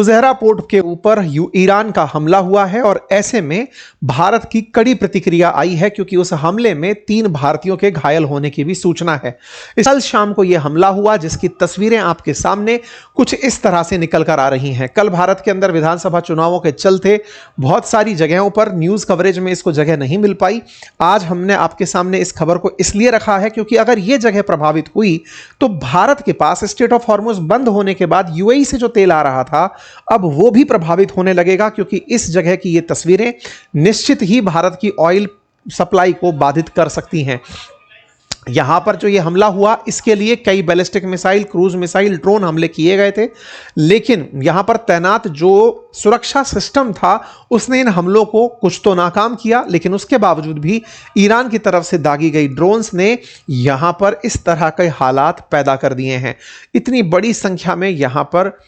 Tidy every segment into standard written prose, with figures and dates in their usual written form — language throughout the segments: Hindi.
फुजैरा पोर्ट के ऊपर ईरान का हमला हुआ है और ऐसे में भारत की कड़ी प्रतिक्रिया आई है, क्योंकि उस हमले में 3 भारतीयों के घायल होने की भी सूचना है। कल शाम को यह हमला हुआ, जिसकी तस्वीरें आपके सामने कुछ इस तरह से निकल कर आ रही हैं। कल भारत के अंदर विधानसभा चुनावों के चलते बहुत सारी जगहों पर न्यूज कवरेज में इसको जगह नहीं मिल पाई। आज हमने आपके सामने इस खबर को इसलिए रखा है क्योंकि अगर यह जगह प्रभावित हुई तो भारत के पास स्ट्रेट ऑफ हॉर्मुज बंद होने के बाद यूएई से जो तेल आ रहा था अब वो भी प्रभावित होने लगेगा, क्योंकि इस जगह की ये तस्वीरें निश्चित ही भारत की ऑयल सप्लाई को बाधित कर सकती हैं। यहां पर जो ये हमला हुआ, इसके लिए कई ballistic missile, cruise missile, drone हमले किए गए थे, लेकिन यहां पर तैनात जो सुरक्षा सिस्टम था उसने इन हमलों को कुछ तो नाकाम किया, लेकिन उसके बावजूद भी ईरान की तरफ से दागी गई ड्रोन्स ने यहां पर इस तरह के हालात पैदा कर दिए हैं। इतनी बड़ी संख्या में यहां पर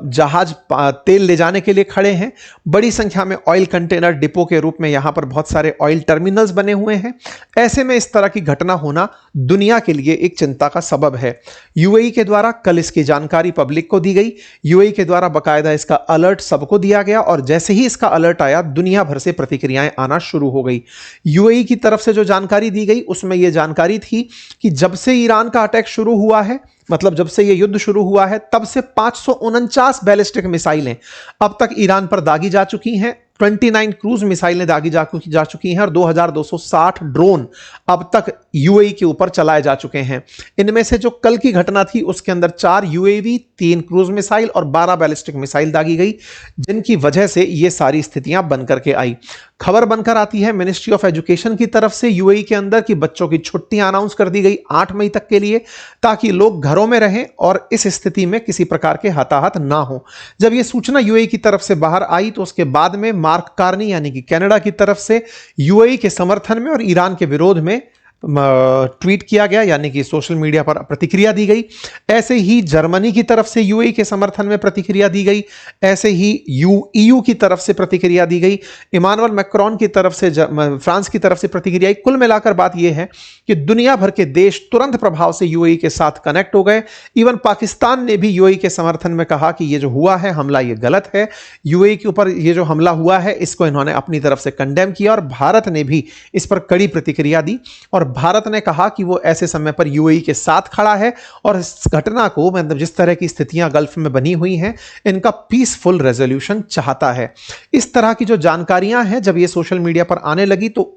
जहाज तेल ले जाने के लिए खड़े हैं, बड़ी संख्या में ऑयल कंटेनर डिपो के रूप में यहां पर बहुत सारे ऑयल टर्मिनल्स बने हुए हैं। ऐसे में इस तरह की घटना होना दुनिया के लिए एक चिंता का सबब है। यूएई के द्वारा कल इसकी जानकारी पब्लिक को दी गई। यूएई के द्वारा बाकायदा इसका अलर्ट सबको दिया गया और जैसे ही इसका अलर्ट आया दुनिया भर से प्रतिक्रियाएं आना शुरू हो गई। यूएई की तरफ से जो जानकारी दी गई उसमें यह जानकारी थी कि जब से ईरान का अटैक शुरू हुआ है, जब से यह युद्ध शुरू हुआ है, तब से 549 बैलिस्टिक मिसाइलें अब तक ईरान पर दागी जा चुकी हैं। 29 क्रूज मिसाइलें दागी जा चुकी हैं और 2260 ड्रोन अब तक यूएई के ऊपर चलाए जा चुके हैं। इनमें से जो कल की घटना थी उसके अंदर 4 यूएवी, 3 क्रूज मिसाइल और 12 बैलिस्टिक मिसाइल दागी गई, जिनकी वजह से ये सारी स्थितियां बनकर के आई। खबर बनकर आती है मिनिस्ट्री ऑफ एजुकेशन की तरफ से यूएई के अंदर कि बच्चों की छुट्टियां अनाउंस कर दी गई 8 मई तक के लिए, ताकि लोग घरों में रहें और इस स्थिति में किसी प्रकार के हताहत ना हो। जब यह सूचना यूएई की तरफ से बाहर आई तो उसके बाद में मार्क कार्नी यानी कि कनाडा की तरफ से यूएई के समर्थन में और ईरान के विरोध में ट्वीट किया गया, यानी कि सोशल मीडिया पर प्रतिक्रिया दी गई। ऐसे ही जर्मनी की तरफ से यूएई के समर्थन में प्रतिक्रिया दी गई, ऐसे ही ईयू की तरफ से प्रतिक्रिया दी गई, इमानुएल मैक्रोन की तरफ से फ्रांस की तरफ से प्रतिक्रिया। कुल मिलाकर बात यह है कि दुनिया भर के देश तुरंत प्रभाव से यूएई के साथ कनेक्ट हो गए। इवन पाकिस्तान ने भी यूएई के समर्थन में कहा कि यह जो हुआ है हमला ये गलत है। यूएई के ऊपर यह जो हमला हुआ है इसको इन्होंने अपनी तरफ से कंडेम किया और भारत ने भी इस पर कड़ी प्रतिक्रिया दी और भारत ने कहा कि वो ऐसे समय पर यूएई के साथ खड़ा है और इस घटना को जिस तरह की स्थितियां गल्फ में बनी हुई हैं इनका पीसफुल रेजोल्यूशन चाहता है। इस तरह की जो जानकारियां हैं जब ये सोशल मीडिया पर आने लगी तो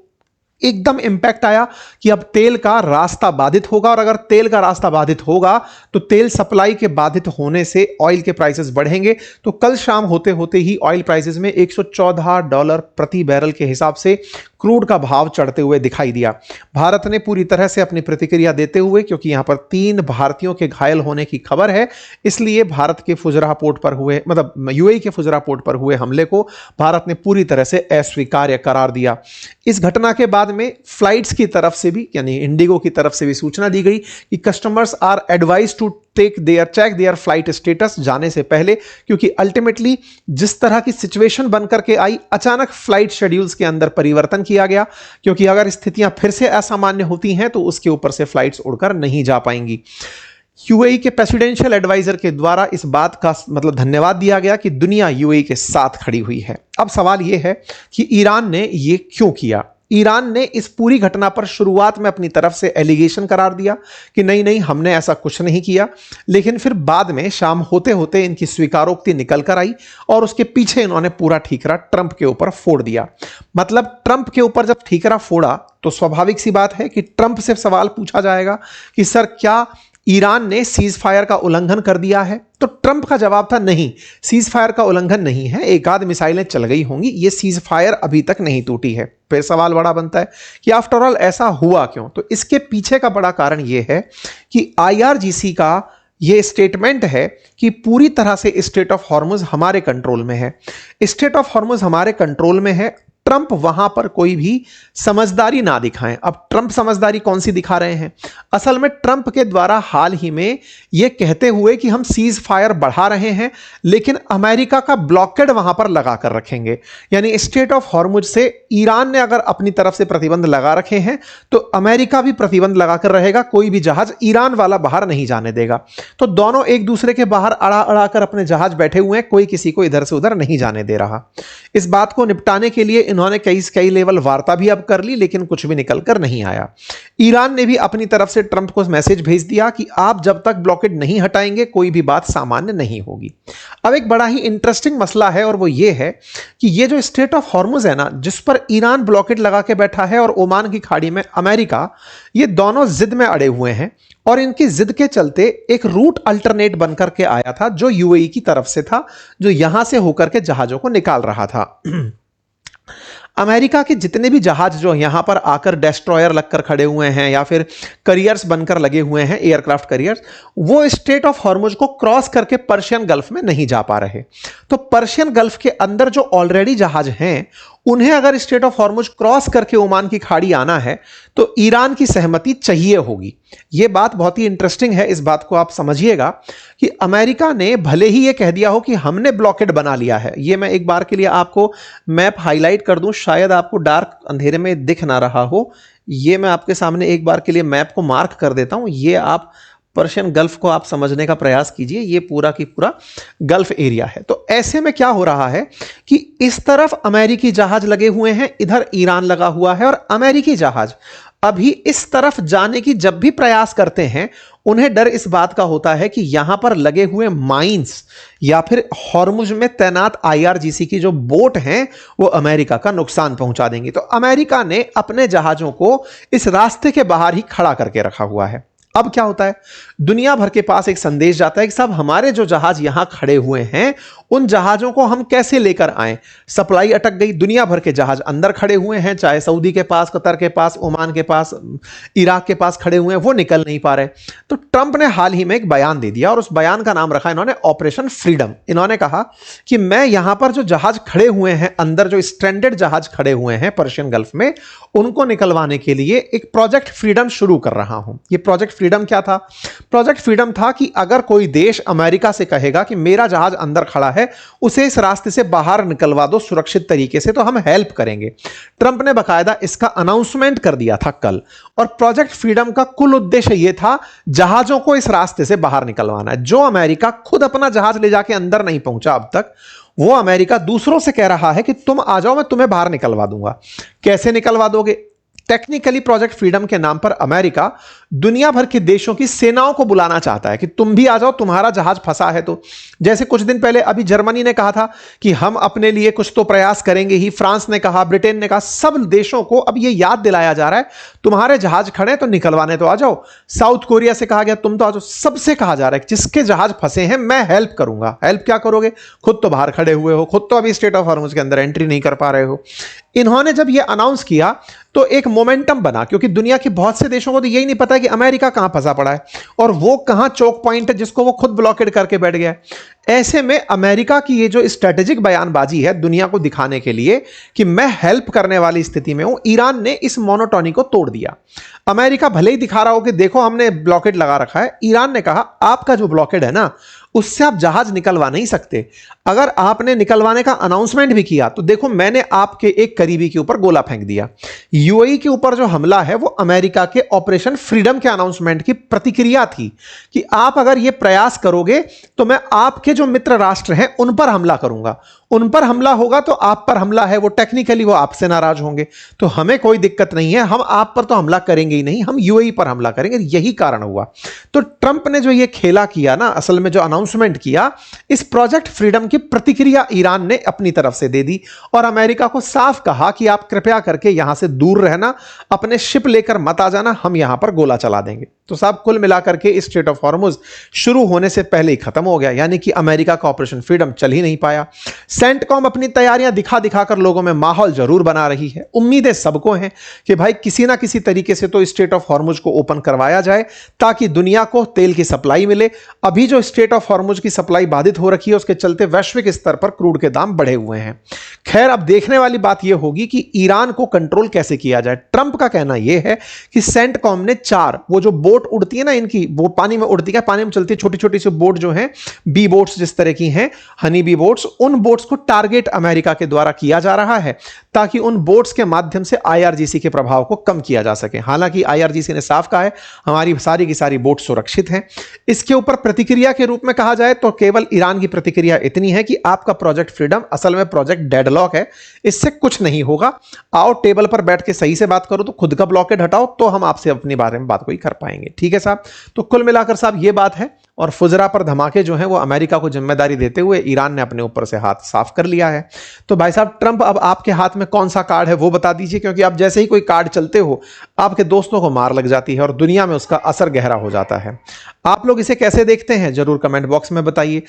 एकदम इंपैक्ट आया कि अब तेल का रास्ता बाधित होगा और अगर तेल का रास्ता बाधित होगा तो तेल सप्लाई के बाधित होने से ऑयल के प्राइसेस बढ़ेंगे। तो कल शाम होते होते ही ऑयल प्राइसेस में $114 प्रति बैरल के हिसाब से क्रूड का भाव चढ़ते हुए दिखाई दिया। भारत ने पूरी तरह से अपनी प्रतिक्रिया देते हुए, क्योंकि यहां पर 3 भारतीयों के घायल होने की खबर है, इसलिए भारत के फुजरा पोर्ट पर हुए यूएई के फुजरा पोर्ट पर हुए हमले को भारत ने पूरी तरह से अस्वीकार्य करार दिया। इस घटना के बाद में फ्लाइट्स की तरफ से भी, यानी इंडिगो की तरफ से भी सूचना दी गई कि customers are advised to check their flight status जाने से पहले, क्योंकि अल्टीमेटली जिस तरह की सिचुएशन बनकर के आई, अचानक फ्लाइट शेड्यूल्स के अंदर परिवर्तन किया गया, क्योंकि अगर स्थितियां फिर से असामान्य होती हैं तो उसके ऊपर से फ्लाइट्स उड़कर नहीं जा पाएंगी। यूएई के प्रेसिडेंशियल एडवाइजर के द्वारा इस बात का धन्यवाद दिया गया कि दुनिया यूएई के साथ खड़ी हुई है। अब सवाल यह है कि ईरान ने यह क्यों किया। ईरान ने इस पूरी घटना पर शुरुआत में अपनी तरफ से एलिगेशन करार दिया कि नहीं नहीं हमने ऐसा कुछ नहीं किया, लेकिन फिर बाद में शाम होते होते इनकी स्वीकारोक्ति निकल कर आई और उसके पीछे इन्होंने पूरा ठीकरा ट्रंप के ऊपर फोड़ दिया। ट्रंप के ऊपर जब ठीकरा फोड़ा तो स्वाभाविक सी बात है कि ट्रंप से सवाल पूछा जाएगा कि सर क्या ईरान ने सीज फायर का उल्लंघन कर दिया है। तो ट्रंप का जवाब था नहीं, सीज फायर का उल्लंघन नहीं है, एक आध मिसाइलें चल गई होंगी, ये सीज फायर अभी तक नहीं टूटी है। फिर सवाल बड़ा बनता है कि आफ्टर ऑल ऐसा हुआ क्यों। तो इसके पीछे का बड़ा कारण यह है कि आईआरजीसी का यह स्टेटमेंट है कि पूरी तरह से स्ट्रेट ऑफ हॉर्मुज हमारे कंट्रोल में है। स्ट्रेट ऑफ हॉर्मुज हमारे कंट्रोल में है। ट्रंप वहां पर कोई भी समझदारी ना दिखाएं। अब ट्रंप समझदारी कौन सी दिखा रहे हैं? असल में ट्रंप के द्वारा हाल ही में यह कहते हुए कि हम सीज फायर बढ़ा रहे हैं लेकिन अमेरिका का ब्लॉकेड वहां पर लगा कर रखेंगे, यानी स्ट्रेट ऑफ हॉर्मुज से ईरान ने अगर अपनी तरफ से प्रतिबंध लगा रखे हैं तो अमेरिका भी प्रतिबंध लगाकर रहेगा, कोई भी जहाज ईरान वाला बाहर नहीं जाने देगा। तो दोनों एक दूसरे के बाहर अड़ा अड़ा कर अपने जहाज बैठे हुए हैं, कोई किसी को इधर से उधर नहीं जाने दे रहा। इस बात को निपटाने के लिए इन्होंने कई लेवल वार्ता भी अब कर ली लेकिन कुछ भी निकल कर नहीं आया। ईरान ने भी अपनी तरफ से ट्रंप को मैसेज भेज दिया कि आप जब तक ब्लॉकेड नहीं हटाएंगे कोई भी बात सामान्य नहीं होगी। अब एक बड़ा ही इंटरेस्टिंग मसला है और वो ये है कि ये जो स्ट्रेट ऑफ हॉर्मुज है ना, जिस पर ईरान ब्लॉकेड लगा के बैठा है और ओमान की खाड़ी में अमेरिका, ये दोनों जिद में अड़े हुए हैं और इनकी जिद के चलते एक रूट अल्टरनेट बनकर के आया था जो यूएई की तरफ से था, जो यहां से होकर के जहाजों को निकाल रहा था। अमेरिका के जितने भी जहाज जो यहां पर आकर डेस्ट्रॉयर लगकर खड़े हुए हैं या फिर करियर्स बनकर लगे हुए हैं, एयरक्राफ्ट करियर्स, वो स्ट्रेट ऑफ हॉर्मुज को क्रॉस करके पर्शियन गल्फ में नहीं जा पा रहे। तो पर्शियन गल्फ के अंदर जो ऑलरेडी जहाज हैं उन्हें अगर स्ट्रेट ऑफ हॉर्मुज क्रॉस करके ओमान की खाड़ी आना है तो ईरान की सहमति चाहिए होगी। यह बात बहुत ही इंटरेस्टिंग है, इस बात को आप समझिएगा कि अमेरिका ने भले ही यह कह दिया हो कि हमने ब्लॉकेड बना लिया है। यह मैं एक बार के लिए आपको मैप हाईलाइट कर दूं, शायद आपको डार्क अंधेरे में दिख ना रहा हो। यह मैं आपके सामने एक बार के लिए मैप को मार्क कर देता हूं। यह आप पर्शियन गल्फ को आप समझने का प्रयास कीजिए, ये पूरा की पूरा गल्फ एरिया है। तो ऐसे में क्या हो रहा है कि इस तरफ अमेरिकी जहाज लगे हुए हैं, इधर ईरान लगा हुआ है और अमेरिकी जहाज अभी इस तरफ जाने की जब भी प्रयास करते हैं उन्हें डर इस बात का होता है कि यहां पर लगे हुए माइंस या फिर हॉर्मुज में तैनात आईआरजीसी की जो बोट हैं वो अमेरिका का नुकसान पहुंचा देंगी। तो अमेरिका ने अपने जहाजों को इस रास्ते के बाहर ही खड़ा करके रखा हुआ है। अब क्या होता है, दुनिया भर के पास एक संदेश जाता है कि साहब हमारे जो जहाज यहां खड़े हुए हैं उन जहाजों को हम कैसे लेकर आएं। सप्लाई अटक गई, दुनिया भर के जहाज अंदर खड़े हुए हैं, चाहे सऊदी के पास, कतर के पास, ओमान के पास, इराक के पास खड़े हुए हैं, वो निकल नहीं पा रहे। तो ट्रंप ने हाल ही में एक बयान दे दिया और उस बयान का नाम रखा इन्होंने ऑपरेशन फ्रीडम। इन्होंने कहा कि मैं यहां पर जो जहाज खड़े हुए हैं, अंदर जो स्ट्रैंडेड जहाज खड़े हुए हैं पर्शियन गल्फ में, उनको निकलवाने के लिए एक प्रोजेक्ट फ्रीडम शुरू कर रहा हूं। ये प्रोजेक्ट फ्रीडम क्या था? प्रोजेक्ट फ्रीडम था कि अगर कोई देश अमेरिका से कहेगा कि मेरा जहाज अंदर खड़ा है, उसे इस रास्ते से बाहर निकलवा दो सुरक्षित तरीके से, तो हम हेल्प करेंगे। ट्रंप ने बकायदा इसका अनाउंसमेंट कर दिया था कल। और प्रोजेक्ट फ्रीडम का कुल उद्देश्य यह था जहाजों को इस रास्ते से बाहर निकलवाना है। जो अमेरिका खुद अपना जहाज ले जाके अंदर नहीं पहुंचा अब तक, वो अमेरिका दूसरों से कह रहा है कि तुम आ जाओ, मैं तुम्हें बाहर निकलवा दूंगा। कैसे निकलवा दोगे? टेक्निकली प्रोजेक्ट फ्रीडम के नाम पर अमेरिका दुनिया भर के देशों की सेनाओं को बुलाना चाहता है कि तुम भी आ जाओ, तुम्हारा जहाज फंसा है तो। जैसे कुछ दिन पहले अभी जर्मनी ने कहा था कि हम अपने लिए कुछ तो प्रयास करेंगे ही, फ्रांस ने कहा, ब्रिटेन ने कहा, सब देशों को अब यह याद दिलाया जा रहा है तुम्हारे जहाज खड़े तो निकलवाने तो आ जाओ। साउथ कोरिया से कहा गया तुम तो आ जाओ। सबसे कहा जा रहा है जिसके जहाज फंसे हैं मैं हेल्प करूंगा। हेल्प क्या करोगे? खुद तो बाहर खड़े हुए हो, खुद तो अभी स्ट्रेट ऑफ हॉर्मुज के अंदर एंट्री नहीं कर पा रहे हो। इन्होंने जब यह अनाउंस किया तो एक मोमेंटम बना, क्योंकि दुनिया के बहुत से देशों को तो यही नहीं पता कि अमेरिका कहां फंसा पड़ा है और वो कहां चोक पॉइंट है जिसको वो खुद ब्लॉकेड करके बैठ गया है। ऐसे में अमेरिका की ये जो स्ट्रेटेजिक बयानबाजी है दुनिया को दिखाने के लिए कि मैं हेल्प करने वाली स्थिति में हूं, ईरान ने इस मोनोटोनी को तोड़ दिया। अमेरिका भले ही दिखा रहा हो कि देखो हमने ब्लॉकेड लगा रखा है, ईरान ने कहा आपका जो ब्लॉकेड है ना उससे आप जहाज निकलवा नहीं सकते। अगर आपने निकलवाने का अनाउंसमेंट भी किया तो देखो मैंने आपके एक करीबी के ऊपर गोला फेंक दिया। यूएई के ऊपर जो हमला है वो अमेरिका के ऑपरेशन फ्रीडम के अनाउंसमेंट की प्रतिक्रिया थी कि आप अगर ये प्रयास करोगे तो मैं आपके जो मित्र राष्ट्र हैं उन पर हमला करूंगा। उन पर हमला होगा तो आप पर हमला है, वो टेक्निकली वो आपसे नाराज होंगे, तो हमें कोई दिक्कत नहीं है, हम आप पर तो हमला करेंगे ही नहीं, हम यूएई पर हमला करेंगे। यही कारण हुआ। तो ट्रंप ने जो ये खेला किया ना, असल में जो अनाउंसमेंट किया, इस प्रोजेक्ट फ्रीडम की प्रतिक्रिया ईरान ने अपनी तरफ से दे दी और अमेरिका को साफ कहा कि आप कृपया करके यहां से दूर रहना, अपने शिप लेकर मत आ जाना, हम यहां पर गोला चला देंगे। तो साहब कुल मिलाकर के इस स्ट्रेट ऑफ हॉर्मुज शुरू होने से पहले ही खत्म हो गया, यानी कि अमेरिका का ऑपरेशन फ्रीडम चल ही नहीं पाया। सेंटकॉम अपनी तैयारियां दिखा दिखाकर लोगों में माहौल जरूर बना रही है। उम्मीदें सबको हैं कि भाई किसी ना किसी तरीके से तो स्ट्रेट ऑफ हॉर्मुज को ओपन करवाया जाए ताकि दुनिया को तेल की सप्लाई मिले। अभी जो स्ट्रेट ऑफ हॉर्मुज की सप्लाई बाधित हो रखी है उसके चलते वैश्विक स्तर पर क्रूड के दाम बढ़े हुए हैं। खैर, अब देखने वाली बात यह होगी कि ईरान को कंट्रोल कैसे किया जाए। ट्रंप का कहना यह है कि सेंटकॉम ने 4 वो जो बोट उड़ती है ना, इनकी वो पानी में उड़ती है, पानी में चलती है, छोटी छोटी सी बोट जो है, बी बोट्स जिस तरह की हैं, हनी बी बोट्स, उन बोट्स को टारगेट अमेरिका के द्वारा किया जा रहा है ताकि उन बोट्स के माध्यम से आईआरजीसी के प्रभाव को कम किया जा सके। हालांकि आईआरजीसी ने साफ कहा है हमारी सारी की सारी बोट सुरक्षित हैं। इसके ऊपर प्रतिक्रिया के रूप में कहा जाए तो केवल ईरान की प्रतिक्रिया इतनी है कि आपका प्रोजेक्ट फ्रीडम असल में प्रोजेक्ट डेडलॉक है, इससे कुछ नहीं होगा। आओ टेबल पर बैठ के सही से बात करो, तो खुद का ब्लॉकेड हटाओ, तो हम आपसे अपने बारे में बात कोई कर पाएंगे। ठीक है साहब। तो कुल मिलाकर साहब ये बात है, और फुजरा पर धमाके जो हैं वो अमेरिका को जिम्मेदारी देते हुए ईरान ने अपने ऊपर से हाथ साफ कर लिया है। तो भाई साहब ट्रंप, अब आपके हाथ में कौन सा कार्ड है वो बता दीजिए, क्योंकि आप जैसे ही कोई कार्ड चलते हो आपके दोस्तों को मार लग जाती है और दुनिया में उसका असर गहरा हो जाता है। आप लोग इसे कैसे देखते हैं जरूर कमेंट बॉक्स में बताइए।